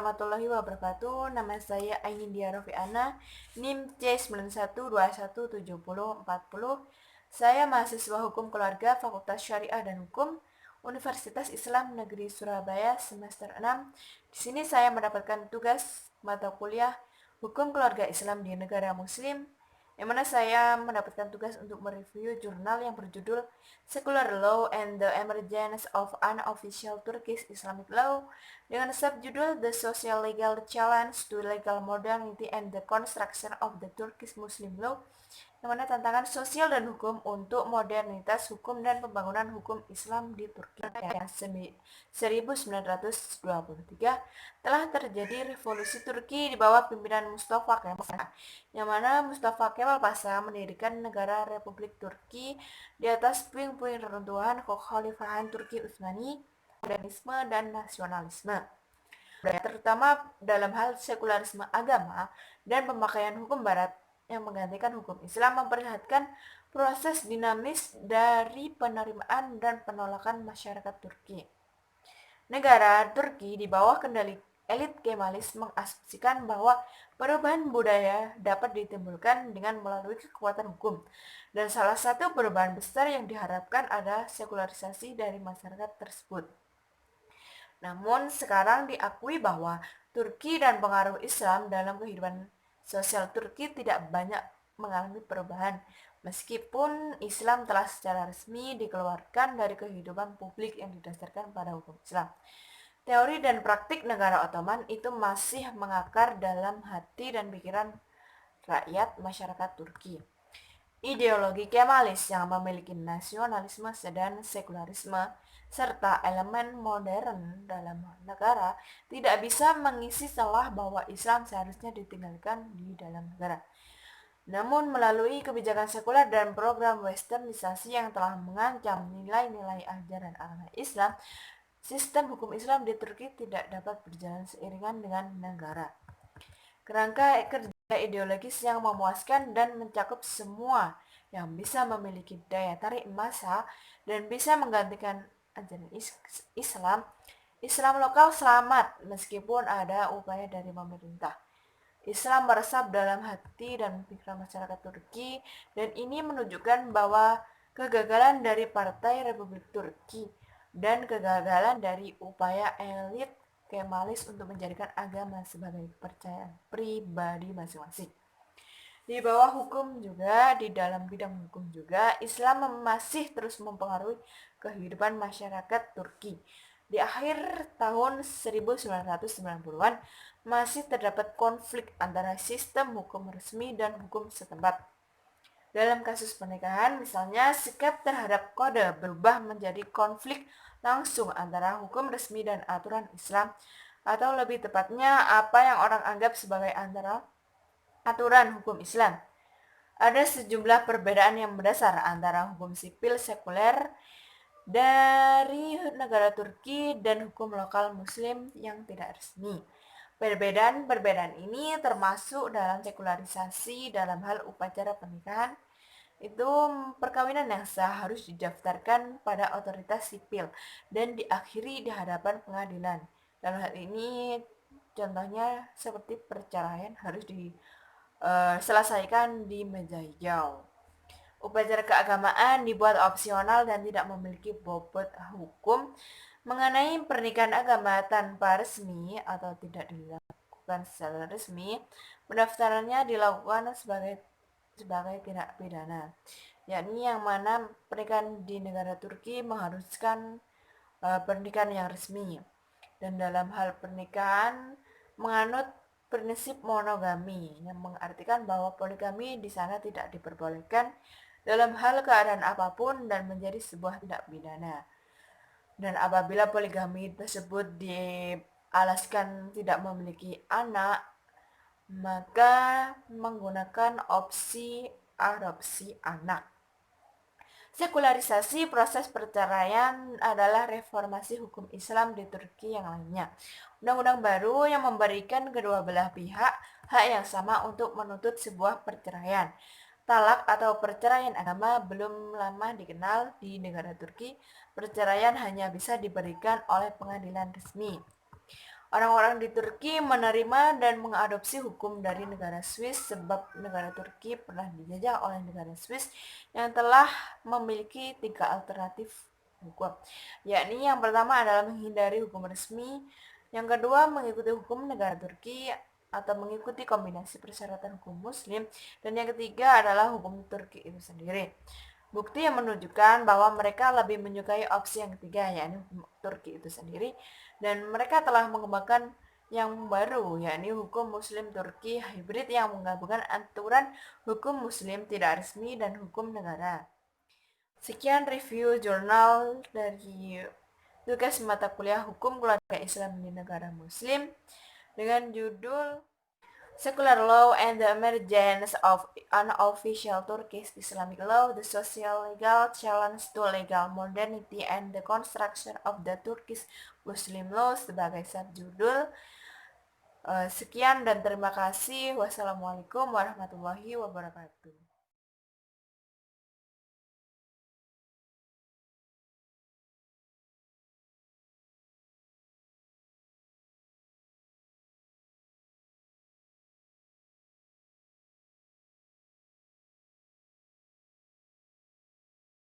Warahmatullahi wabarakatuh. Nama saya Ainindya Rofiana, NIM C91217040. Saya mahasiswa Hukum Keluarga Fakultas Syariah dan Hukum Universitas Islam Negeri Surabaya semester 6. Di sini saya mendapatkan tugas mata kuliah Hukum Keluarga Islam di Negara Muslim, yang mana saya mendapatkan tugas untuk mereview jurnal yang berjudul Secular Law and the Emergence of Unofficial Turkish Islamic Law dengan subjudul The Social Legal Challenge to Legal Modernity and the Construction of the Turkish Muslim Law, yang mana tantangan sosial dan hukum untuk modernitas hukum dan pembangunan hukum Islam di Turki yang 1923 telah terjadi revolusi Turki di bawah pimpinan Mustafa Kemal, yang mana Mustafa Kemal Pasha mendirikan negara Republik Turki di atas puing-puing reruntuhan kekhalifahan Turki Utsmani, modernisme dan nasionalisme, terutama dalam hal sekularisme agama dan pemakaian hukum barat yang menggantikan hukum Islam, memperlihatkan proses dinamis dari penerimaan dan penolakan masyarakat Turki. Negara Turki di bawah kendali elit Kemalis mengasumsikan bahwa perubahan budaya dapat ditimbulkan dengan melalui kekuatan hukum, dan salah satu perubahan besar yang diharapkan adalah sekularisasi dari masyarakat tersebut. Namun sekarang diakui bahwa Turki dan pengaruh Islam dalam kehidupan sosial Turki tidak banyak mengalami perubahan, meskipun Islam telah secara resmi dikeluarkan dari kehidupan publik yang didasarkan pada hukum Islam. Teori dan praktik negara Ottoman itu masih mengakar dalam hati dan pikiran rakyat masyarakat Turki. Ideologi Kemalis yang memiliki nasionalisme dan sekularisme serta elemen modern dalam negara tidak bisa mengisi celah bahwa Islam seharusnya ditinggalkan di dalam negara. Namun melalui kebijakan sekuler dan program westernisasi yang telah mengancam nilai-nilai ajaran agama Islam, sistem hukum Islam di Turki tidak dapat berjalan seiringan dengan negara. Kerangka kerja ideologis yang memuaskan dan mencakup semua yang bisa memiliki daya tarik massa dan bisa menggantikan ajaran Islam lokal selamat meskipun ada upaya dari pemerintah. Islam meresap dalam hati dan pikiran masyarakat Turki, dan ini menunjukkan bahwa kegagalan dari Partai Republik Turki dan kegagalan dari upaya elit Kemalis untuk menjadikan agama sebagai kepercayaan pribadi masing-masing. Di bawah hukum juga, di dalam bidang hukum juga, Islam masih terus mempengaruhi kehidupan masyarakat Turki. Di akhir tahun 1990-an, masih terdapat konflik antara sistem hukum resmi dan hukum setempat. Dalam kasus pernikahan, misalnya, sikap terhadap kode berubah menjadi konflik langsung antara hukum resmi dan aturan Islam, atau lebih tepatnya apa yang orang anggap sebagai antara aturan hukum Islam. Ada sejumlah perbedaan yang mendasar antara hukum sipil sekuler dari negara Turki dan hukum lokal Muslim yang tidak resmi. Perbedaan ini termasuk dalam sekularisasi dalam hal upacara pernikahan. Itu perkawinan yang sah harus didaftarkan pada otoritas sipil dan diakhiri di hadapan pengadilan. Dalam hal ini contohnya seperti perceraian harus diselesaikan di meja hijau. Upacara keagamaan dibuat opsional dan tidak memiliki bobot hukum mengenai pernikahan agama tanpa resmi atau tidak dilakukan secara resmi. Pendaftarannya dilakukan sebagai tindak pidana, yakni yang mana pernikahan di negara Turki mengharuskan pernikahan yang resmi, dan dalam hal pernikahan menganut prinsip monogami yang mengartikan bahwa poligami di sana tidak diperbolehkan dalam hal keadaan apapun dan menjadi sebuah tindak pidana. Dan apabila poligami tersebut dialaskan tidak memiliki anak, maka menggunakan opsi adopsi anak. Sekularisasi proses perceraian adalah reformasi hukum Islam di Turki yang lainnya. Undang-undang baru yang memberikan kedua belah pihak hak yang sama untuk menuntut sebuah perceraian. Talak atau perceraian agama belum lama dikenal di negara Turki. Perceraian hanya bisa diberikan oleh pengadilan resmi. Orang-orang di Turki menerima dan mengadopsi hukum dari negara Swiss sebab negara Turki pernah dijajah oleh negara Swiss yang telah memiliki 3 alternatif hukum, yakni yang pertama adalah menghindari hukum resmi, yang kedua mengikuti hukum negara Turki atau mengikuti kombinasi persyaratan hukum muslim, dan yang ketiga adalah hukum Turki itu sendiri. Bukti yang menunjukkan bahwa mereka lebih menyukai opsi yang ketiga, yakni hukum Turki itu sendiri, dan mereka telah mengembangkan yang baru, yakni hukum Muslim Turki hybrid yang menggabungkan aturan hukum Muslim tidak resmi dan hukum negara. Sekian review jurnal dari tugas mata kuliah Hukum Keluarga Islam di Negara Muslim dengan judul Secular Law and the Emergence of Unofficial Turkish Islamic Law, the Social Legal Challenge to Legal Modernity and the Construction of the Turkish Muslim Law sebagai subjudul. Sekian dan terima kasih. Wassalamualaikum warahmatullahi wabarakatuh.